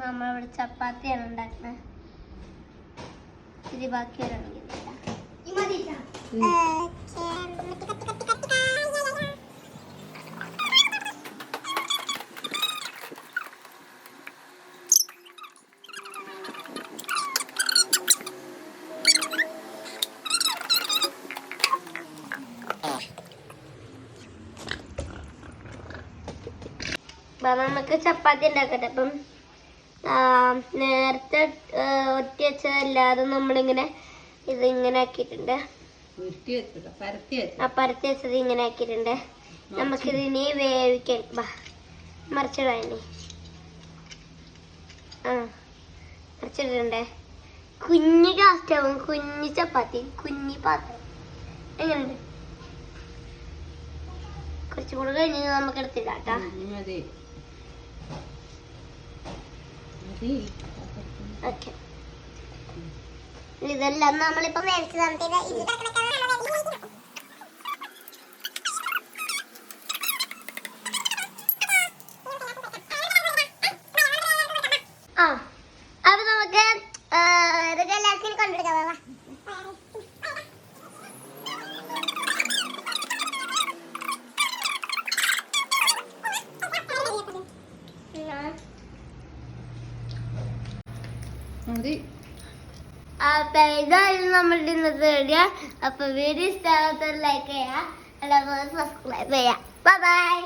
നമ്മളിവിടെ ചപ്പാത്തിയാണ് ഉണ്ടാക്കുന്നത്. ഇത് ബാക്കി വരണമെങ്കിൽ നമുക്ക് ചപ്പാത്തി ഉണ്ടാക്കട്ടെ. അപ്പം നേരത്തെ ഒറ്റ വെച്ചതല്ലാതെ നമ്മളിങ്ങനെ ഇതിങ്ങനെ ആക്കിയിട്ടുണ്ട്. പരത്തി വെച്ചത് ഇങ്ങനെ ആക്കിയിട്ടുണ്ട്. നമുക്കിതിനെ വേവിക്കാൻ മറിച്ചിടേ മറിച്ചിടണ്ടേ. കുഞ്ഞു കാസ്റ്റാവും, കുഞ്ഞു ചപ്പാത്തി, കുഞ്ഞി പാത്രം. എങ്ങനെയുണ്ട്? കുറച്ചും കൂടെ കഴിഞ്ഞ് നമുക്ക് എടുത്തില്ല കേട്ടാ. ഓക്കെ, ഇതെല്ലാം നമ്മളിപ്പോ മേടിച്ചു തന്നിട്ട് അപ്പൊ നമുക്ക് ഇതൊക്കെ എല്ലാവർക്കും കൊണ്ടെടുക്കാം. അപ്പൊ ഇതായിരുന്നു നമ്മളുടെ ഇന്നത്തെ വീഡിയോ. അപ്പൊ വീഡിയോ ഇഷ്ടമാകാത്തവർ ലൈക്ക് ചെയ്യാം, എല്ലാവരും സബ്സ്ക്രൈബ് ചെയ്യാം. Bye bye.